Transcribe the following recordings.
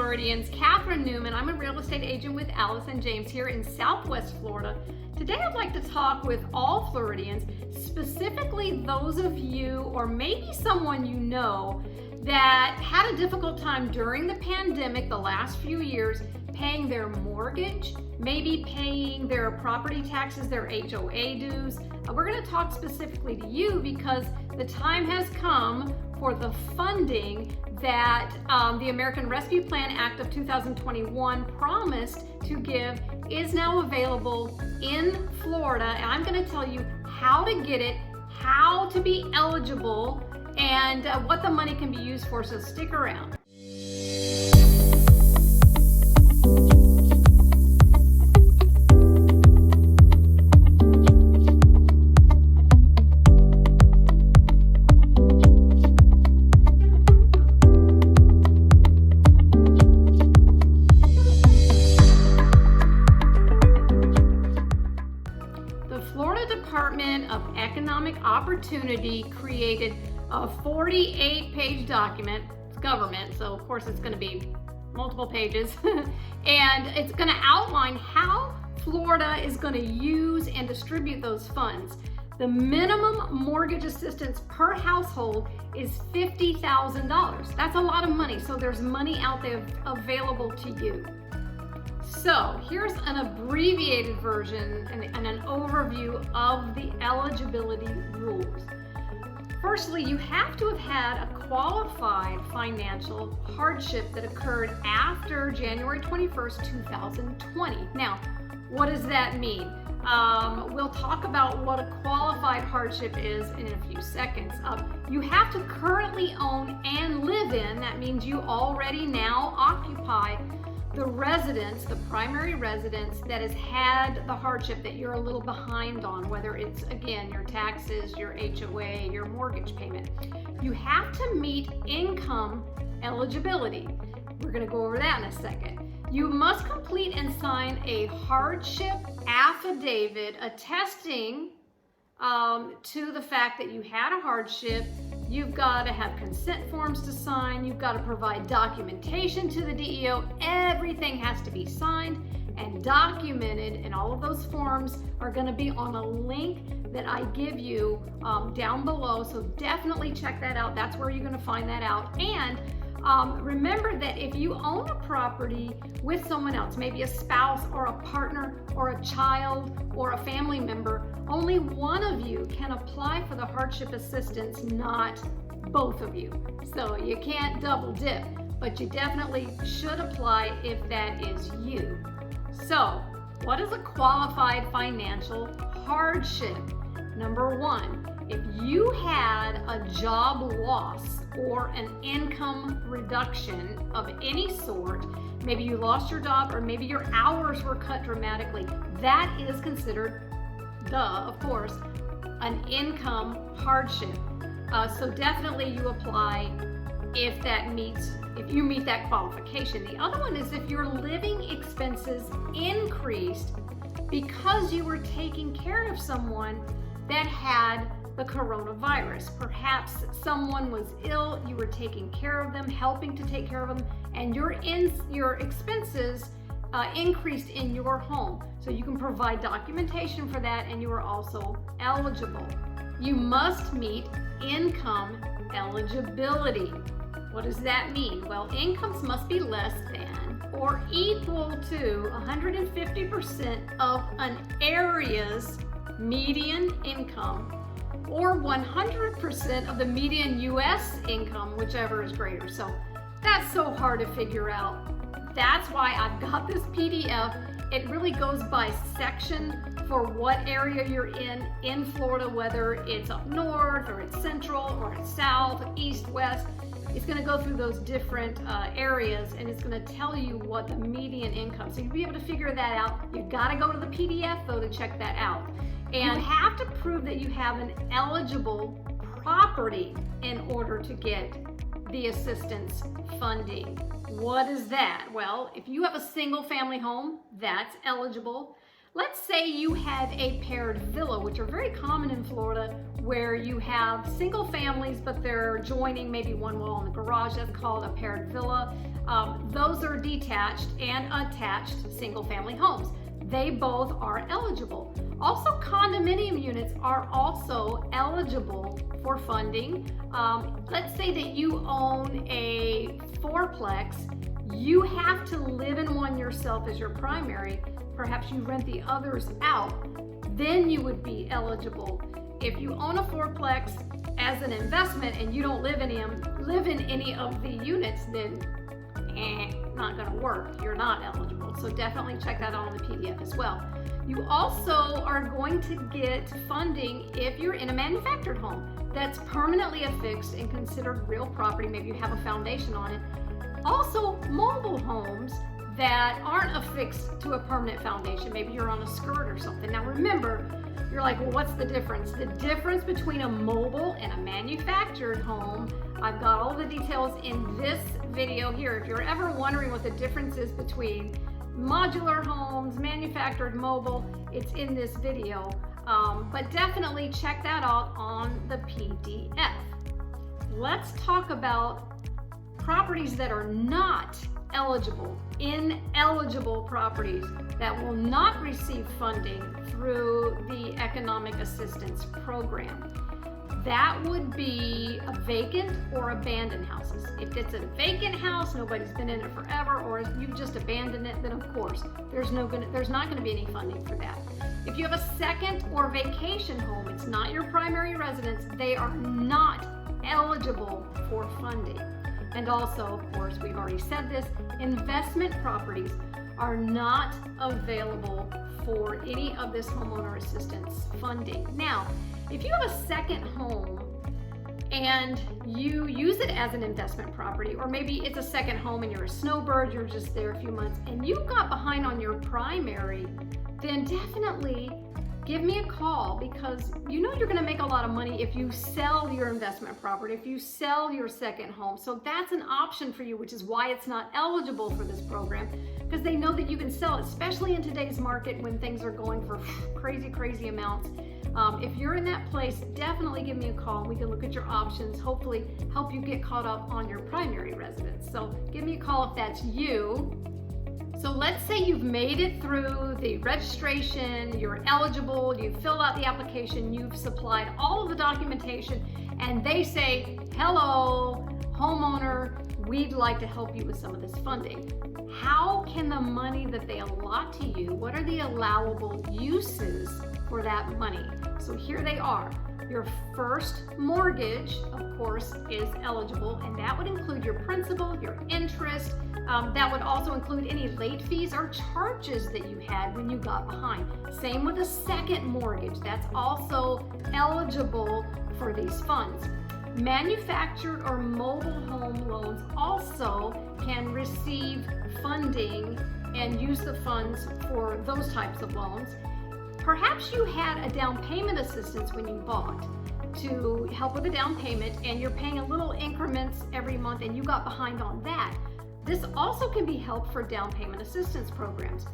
Floridians, Catherine Newman. I'm a real estate agent with Allison James here in Southwest Florida. Today I'd like to talk with all Floridians, specifically those of you or maybe someone you know that had a difficult time during the pandemic the last few years paying their mortgage, maybe paying their property taxes, their HOA dues. We're going to talk specifically to you because the time has come for the funding that the American Rescue Plan Act of 2021 promised to give is now available in Florida. And I'm going to tell you how to get it, how to be eligible, and what the money can be used for, so stick around. Department of Economic Opportunity created a 48-page document. It's government, so of course it's going to be multiple pages, and it's going to outline how Florida is going to use and distribute those funds. The minimum mortgage assistance per household is $50,000. That's a lot of money, so there's money out there available to you. So here's an abbreviated version and an overview of the eligibility rules. Firstly, you have to have had a qualified financial hardship that occurred after January 21st, 2020. Now, what does that mean? We'll talk about what a qualified hardship is in a few seconds. You have to currently own and live in, that means you already now occupy the residence, the primary residence that has had the hardship that you're a little behind on, whether it's, again, your taxes, your HOA, your mortgage payment. You have to meet income eligibility. We're going to go over that in a second. You must complete and sign a hardship affidavit attesting to the fact that you had a hardship. You've got to have consent forms to sign. You've got to provide documentation to the DEO. Everything has to be signed and documented, and all of those forms are going to be on a link that I give you down below. So definitely check that out. That's where you're going to find that out. And remember that if you own a property with someone else, maybe a spouse or a partner or a child or a family member, only one of you can apply for the hardship assistance, not both of you. So you can't double dip, but you definitely should apply if that is you. So what is a qualified financial hardship? Number one, if you had a job loss or an income reduction of any sort, maybe you lost your job or maybe your hours were cut dramatically, that is considered, of course, an income hardship. So definitely you apply if you meet that qualification. The other one is if your living expenses increased because you were taking care of someone that had the coronavirus. Perhaps someone was ill, you were taking care of them, helping to take care of them, and your expenses increased in your home. So you can provide documentation for that, and you are also eligible. You must meet income eligibility. What does that mean? Well, incomes must be less than or equal to 150% of an area's median income, or 100% of the median U.S. income, whichever is greater. So that's so hard to figure out. That's why I've got this PDF. It really goes by section for what area you're in Florida, whether it's up north or it's central or it's south, east, west. It's going to go through those different areas, and it's going to tell you what the median income. So you'll be able to figure that out. You've got to go to the PDF though to check that out. And you have to prove that you have an eligible property in order to get the assistance funding. What is that? Well, if you have a single family home, that's eligible. Let's say you have a paired villa, which are very common in Florida, where you have single families, but they're joining maybe one wall in the garage. That's called a paired villa. Those are detached and attached single-family homes. They both are eligible. Also, condominium units are also eligible for funding. Let's say that you own a fourplex. You have to live in one yourself as your primary. Perhaps you rent the others out. Then you would be eligible. If you own a fourplex as an investment and you don't live in any of the units, then not going to work. You're not eligible. So definitely check that out on the PDF as well. You also are going to get funding if you're in a manufactured home that's permanently affixed and considered real property. Maybe you have a foundation on it. Also, mobile homes that aren't affixed to a permanent foundation. Maybe you're on a skirt or something. Now remember, you're like, well, what's the difference? The difference between a mobile and a manufactured home, I've got all the details in this video here. If you're ever wondering what the difference is between modular homes, manufactured, mobile, it's in this video. But definitely check that out on the PDF. Let's talk about properties that are not eligible, ineligible properties that will not receive funding through the Economic Assistance Program. That would be vacant or abandoned houses. If it's a vacant house, nobody's been in it forever, or you've just abandoned it, then of course there's not going to be any funding for that. If you have a second or vacation home, it's not your primary residence, they are not eligible for funding. And also, of course, we've already said this, investment properties are not available for any of this homeowner assistance funding. Now, if you have a second home and you use it as an investment property, or maybe it's a second home and you're a snowbird, you're just there a few months, and you got behind on your primary, then definitely give me a call, because you know you're going to make a lot of money if you sell your investment property, if you sell your second home. So that's an option for you, which is why it's not eligible for this program, because they know that you can sell it, especially in today's market when things are going for crazy amounts. If you're in that place, definitely give me a call. We can look at your options, hopefully help you get caught up on your primary residence. So give me a call if that's you. So let's say you've made it through the registration, you're eligible, you've filled out the application, you've supplied all of the documentation, and they say, hello, homeowner, we'd like to help you with some of this funding. How can the money that they allot to you, what are the allowable uses for that money? So here they are. Your first mortgage, of course, is eligible, and that would include your principal, your interest. That would also include any late fees or charges that you had when you got behind. Same with a second mortgage. That's also eligible for these funds. Manufactured or mobile home loans also can receive funding and use the funds for those types of loans. Perhaps you had a down payment assistance when you bought to help with the down payment, and you're paying a little increments every month and you got behind on that. This also can be helpful for down payment assistance programs.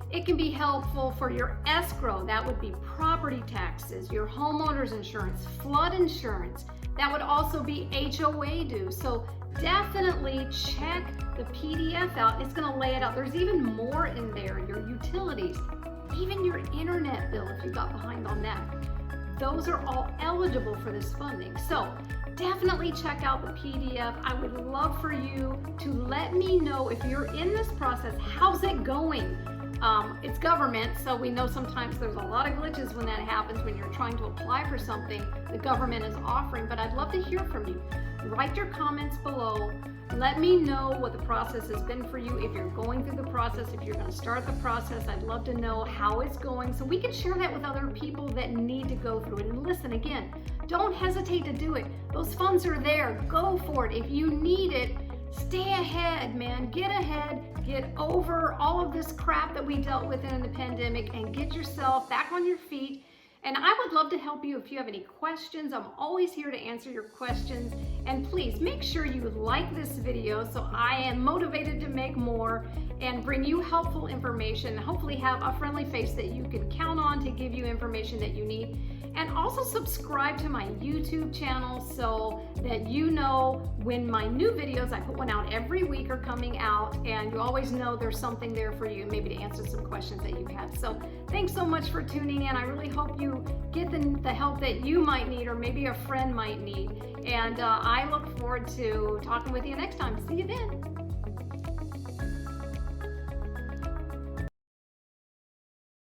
It can be helpful for your escrow. That would be property taxes, your homeowner's insurance, flood insurance. That would also be HOA dues. So definitely check the PDF out. It's going to lay it out. There's even more in there, your utilities, even your internet bill if you got behind on that. Those are all eligible for this funding. So definitely check out the PDF. I would love for you to let me know if you're in this process, how's it going? It's government, so we know sometimes there's a lot of glitches when that happens, when you're trying to apply for something the government is offering, but I'd love to hear from you. Write your comments below. Let me know what the process has been for you. If you're going through the process, if you're going to start the process, I'd love to know how it's going so we can share that with other people that need to go through it. And listen, again, don't hesitate to do it. Those funds are there. Go for it. If you need it, stay ahead, man. Get ahead. Get over all of this crap that we dealt with in the pandemic and get yourself back on your feet And I would love to help you if you have any questions. I'm always here to answer your questions. And please make sure you like this video so I am motivated to make more and bring you helpful information. Hopefully have a friendly face that you can count on to give you information that you need. And also subscribe to my YouTube channel so that you know when my new videos, I put one out every week, are coming out, and you always know there's something there for you, maybe to answer some questions that you've had. So thanks so much for tuning in. I really hope you get the help that you might need, or maybe a friend might need. And I look forward to talking with you next time. See you then.